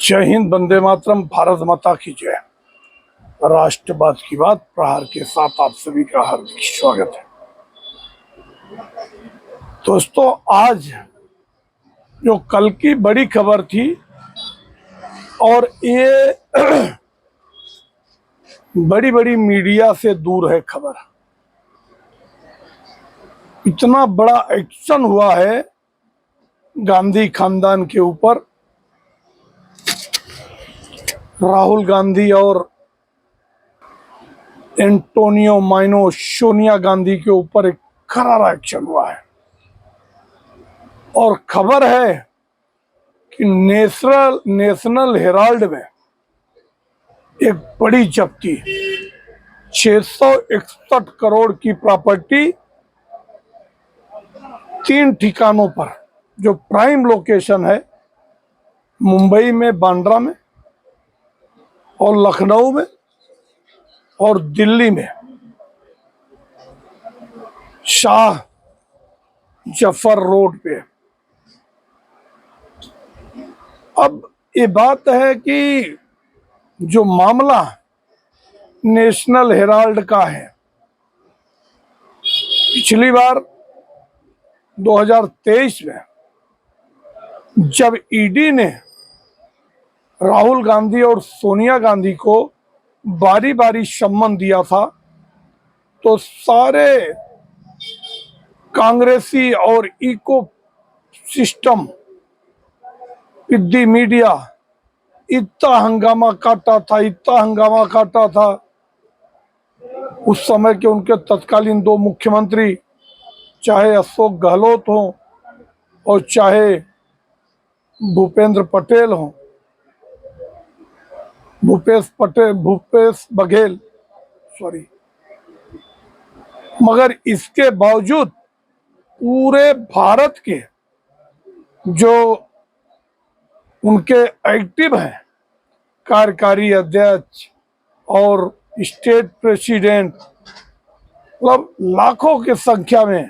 जय हिंद, वंदे मातरम, भारत माता की जय। राष्ट्रवाद की बात प्रहार के साथ आप सभी का हार्दिक स्वागत है। दोस्तों, आज जो कल की बड़ी खबर थी और ये बड़ी बड़ी मीडिया से दूर है खबर। इतना बड़ा एक्शन हुआ है गांधी खानदान के ऊपर। राहुल गांधी और एंटोनियो माइनो सोनिया गांधी के ऊपर एक करारा एक्शन हुआ है और खबर है कि नेशनल हेराल्ड में एक बड़ी जब्ती 661 करोड़ की प्रॉपर्टी 3 ठिकानों पर, जो प्राइम लोकेशन है मुंबई में, बांद्रा में और लखनऊ में और दिल्ली में, शाह जफर रोड पे। अब ये बात है कि जो मामला नेशनल हेराल्ड का है, पिछली बार 2023 में जब ईडी ने राहुल गांधी और सोनिया गांधी को बारी बारी सम्मन दिया था, तो सारे कांग्रेसी और इको सिस्टम विद मीडिया इतना हंगामा काटा था। उस समय के उनके तत्कालीन 2 मुख्यमंत्री, चाहे अशोक गहलोत हो और चाहे भूपेंद्र पटेल हो, भूपेश बघेल, सॉरी, मगर इसके बावजूद पूरे भारत के जो उनके एक्टिव हैं कार्यकारी अध्यक्ष और स्टेट प्रेसिडेंट, मतलब लाखों की संख्या में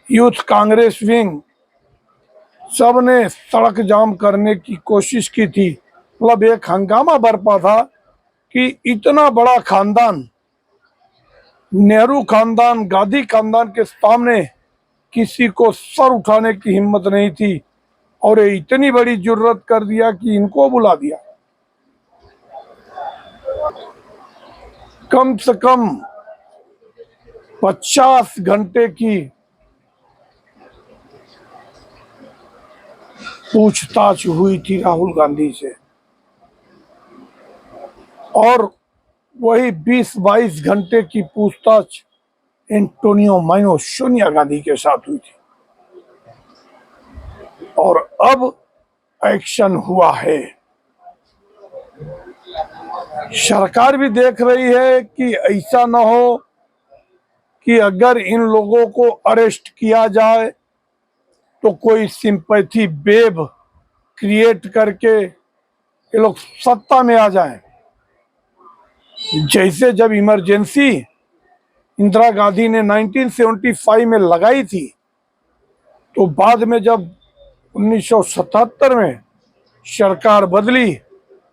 यूथ कांग्रेस विंग, सब ने सड़क जाम करने की कोशिश की थी। मतलब एक हंगामा बरपा था कि इतना बड़ा खानदान, नेहरू खानदान, गांधी खानदान के सामने किसी को सर उठाने की हिम्मत नहीं थी और ये इतनी बड़ी जुर्रत कर दिया कि इनको बुला दिया। कम से कम 50 घंटे की पूछताछ हुई थी राहुल गांधी से और वही 20-22 घंटे की पूछताछ एंटोनियो माइनो सोनिया गांधी के साथ हुई थी और अब एक्शन हुआ है। सरकार भी देख रही है कि ऐसा न हो कि अगर इन लोगों को अरेस्ट किया जाए तो कोई सिंपैथी वेव क्रिएट करके ये लोग सत्ता में आ जाएं। जैसे जब इमरजेंसी इंदिरा गांधी ने 1975 में लगाई थी, तो बाद में जब 1977 में सरकार बदली,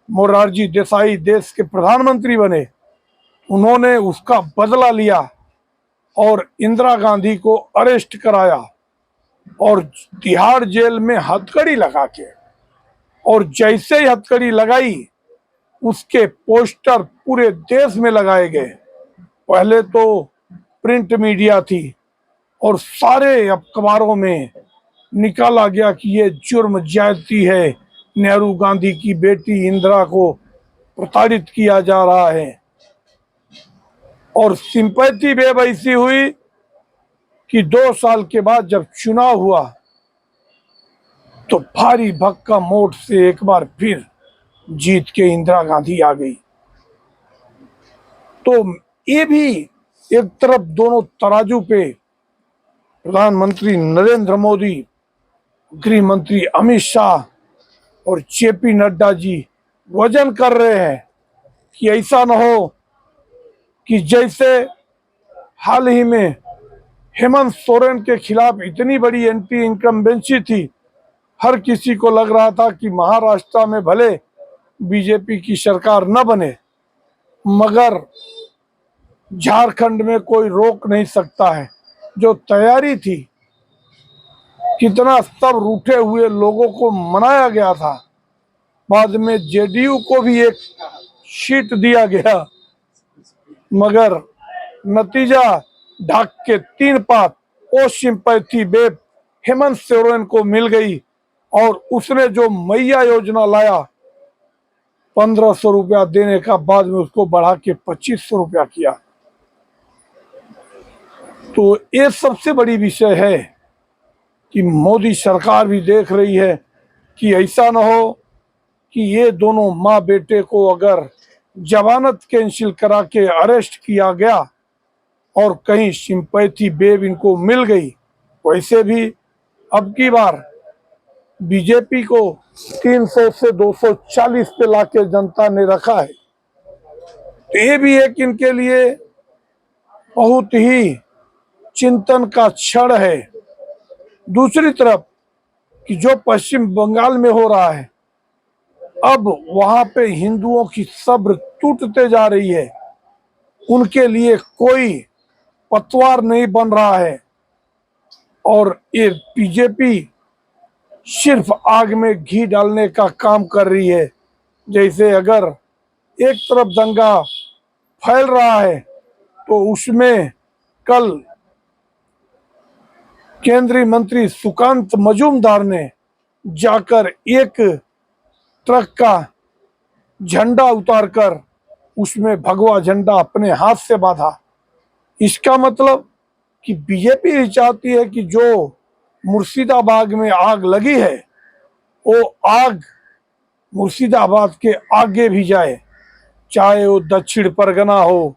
मोरारजी देसाई देश के प्रधानमंत्री बने, उन्होंने उसका बदला लिया और इंदिरा गांधी को अरेस्ट कराया और तिहाड़ जेल में हथकड़ी लगा के, और जैसे ही हथकड़ी लगाई उसके पोस्टर पूरे देश में लगाए गए। पहले तो प्रिंट मीडिया थी और सारे अखबारों में निकाला गया कि ये जुर्म ज्यादती है, नेहरू गांधी की बेटी इंदिरा को प्रताड़ित किया जा रहा है। और सिंपैथी वेव ऐसी हुई कि 2 साल के बाद जब चुनाव हुआ तो भारी भक्का मोड़ से एक बार फिर जीत के इंदिरा गांधी आ गई। तो ये भी एक तरफ दोनों तराजू पे प्रधानमंत्री नरेंद्र मोदी, गृह मंत्री अमित शाह और जेपी नड्डा जी वजन कर रहे हैं कि ऐसा न हो कि जैसे हाल ही में हेमंत सोरेन के खिलाफ इतनी बड़ी एंटी इनकम्बेंसी थी हर किसी को लग रहा था कि महाराष्ट्र में भले बीजेपी की सरकार न बने, मगर झारखंड में कोई रोक नहीं सकता है। जो तैयारी थी, कितना सब रूठे हुए लोगों को मनाया गया था। बाद में जेडीयू को भी एक सीट दिया गया, मगर नतीजा ढाक के 3 पात ओ सिंपैथी बेब हेमंत सोरेन को मिल गई और उसने जो मैया योजना लाया 1500 रुपया देने का, बाद में उसको बढ़ा के 2500 रुपया किया। तो ये सबसे बड़ी विषय है कि मोदी सरकार भी देख रही है कि ऐसा न हो कि ये दोनों माँ बेटे को अगर जमानत कैंसिल करा के अरेस्ट किया गया और कहीं सिंपैथी बेब इनको मिल गई, वैसे भी अब की बार बीजेपी को 300 से 240 पे लाके जनता ने रखा है। तो ये भी एक इनके लिए बहुत ही चिंतन का क्षण है। दूसरी तरफ कि जो पश्चिम बंगाल में हो रहा है, अब वहां पे हिंदुओं की सब्र टूटते जा रही है। उनके लिए कोई पतवार नहीं बन रहा है और ये बीजेपी सिर्फ आग में घी डालने का काम कर रही है। जैसे अगर एक तरफ दंगा फैल रहा है तो उसमें कल केंद्रीय मंत्री सुकांत मजूमदार ने जाकर एक ट्रक का झंडा उतारकर उसमें भगवा झंडा अपने हाथ से बांधा। इसका मतलब कि बीजेपी ही चाहती है कि जो मुर्शिदाबाद में आग लगी है, वो आग मुर्शिदाबाद के आगे भी जाए, चाहे वो दक्षिण परगना हो,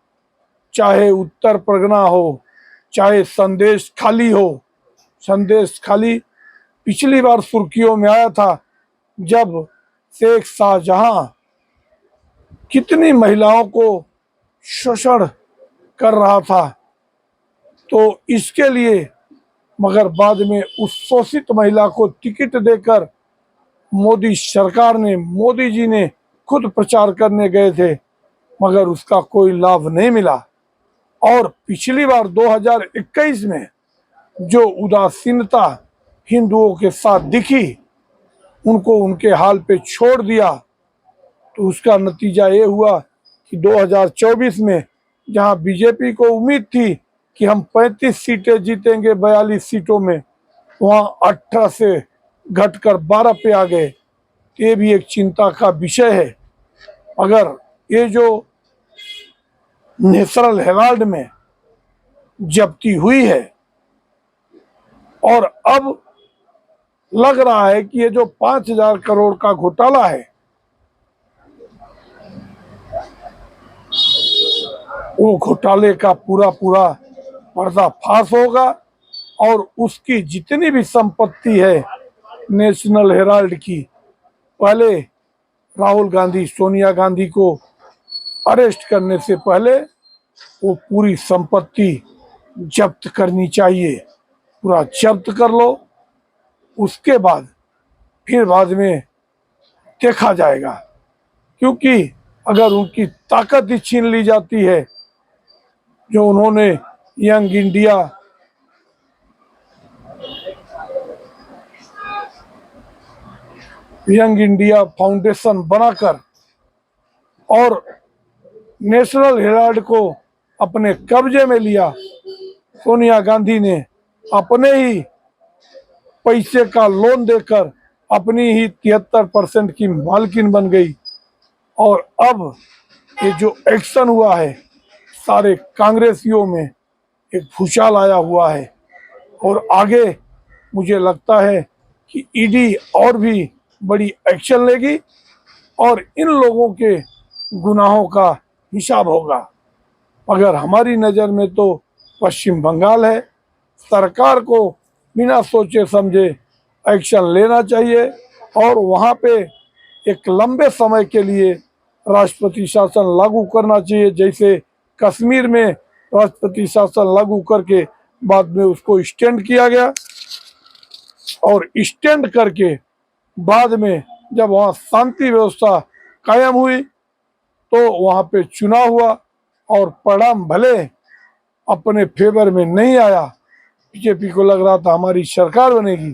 चाहे उत्तर परगना हो, चाहे संदेश खाली हो। संदेश खाली पिछली बार सुर्खियों में आया था जब शेख शाहजहां कितनी महिलाओं को शोषण कर रहा था, तो इसके लिए, मगर बाद में उस शोषित महिला को टिकट देकर मोदी सरकार ने, मोदी जी ने खुद प्रचार करने गए थे, मगर उसका कोई लाभ नहीं मिला। और पिछली बार 2021 में जो उदासीनता हिंदुओं के साथ दिखी, उनको उनके हाल पे छोड़ दिया, तो उसका नतीजा ये हुआ कि 2024 में जहां बीजेपी को उम्मीद थी कि हम 35 सीटें जीतेंगे 42 सीटों में, वहां 18 से घटकर 12 पे आ गए। ये भी एक चिंता का विषय है। अगर ये जो नेशनल हेराल्ड में जब्ती हुई है और अब लग रहा है कि ये जो 5000 करोड़ का घोटाला है, वो घोटाले का पूरा पूरा पर्दाफाश होगा और उसकी जितनी भी संपत्ति है नेशनल हेराल्ड की, पहले राहुल गांधी, सोनिया गांधी को अरेस्ट करने से पहले वो पूरी संपत्ति जब्त करनी चाहिए। पूरा जब्त कर लो, उसके बाद फिर बाद में देखा जाएगा। क्योंकि अगर उनकी ताकत ही छीन ली जाती है, जो उन्होंने यंग इंडिया फाउंडेशन बनाकर और नेशनल हेराल्ड को अपने कब्जे में लिया, सोनिया गांधी ने अपने ही पैसे का लोन देकर अपनी ही 73% की मालकिन बन गई। और अब ये जो एक्शन हुआ है, सारे कांग्रेसियों में एक भूचाल आया हुआ है और आगे मुझे लगता है कि ईडी और भी बड़ी एक्शन लेगी और इन लोगों के गुनाहों का हिसाब होगा। मगर हमारी नज़र में तो पश्चिम बंगाल है। सरकार को बिना सोचे समझे एक्शन लेना चाहिए और वहाँ पे एक लंबे समय के लिए राष्ट्रपति शासन लागू करना चाहिए। जैसे कश्मीर में राष्ट्रपति शासन लागू करके बाद में उसको स्टैंड किया गया और स्टैंड करके बाद में जब वहाँ शांति व्यवस्था कायम हुई तो वहाँ पे चुनाव हुआ और परिणाम भले अपने फेवर में नहीं आया। बीजेपी को लग रहा था हमारी सरकार बनेगी,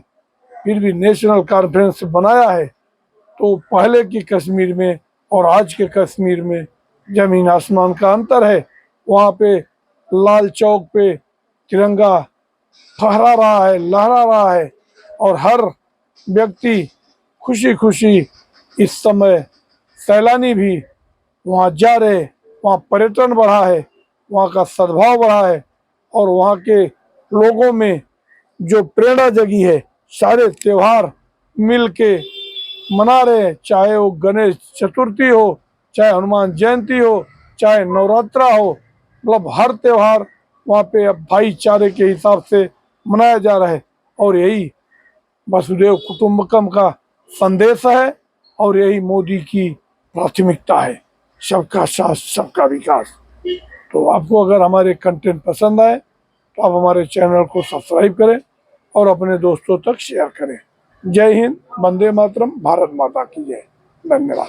फिर भी नेशनल कॉन्फ्रेंस बनाया है। तो पहले की कश्मीर में और आज के कश्मीर में जमीन आसमान का अंतर है। वहाँ पे लाल चौक पे तिरंगा फहरा रहा है, लहरा रहा है और हर व्यक्ति खुशी खुशी इस समय सैलानी भी वहाँ जा रहे, वहाँ पर्यटन बढ़ा है, वहाँ का सद्भाव बढ़ा है और वहाँ के लोगों में जो प्रेरणा जगी है, सारे त्योहार मिल के मना रहे हैं, चाहे वो गणेश चतुर्थी हो, चाहे हनुमान जयंती हो, चाहे नवरात्रा हो, मतलब हर त्योहार वहाँ पे अब भाईचारे के हिसाब से मनाया जा रहा है। और यही वसुदेव कुटुंबकम का संदेश है और यही मोदी की प्राथमिकता है, सबका साथ सबका विकास। तो आपको अगर हमारे कंटेंट पसंद आए तो आप हमारे चैनल को सब्सक्राइब करें और अपने दोस्तों तक शेयर करें। जय हिंद, वंदे मातरम, भारत माता की जय। धन्यवाद।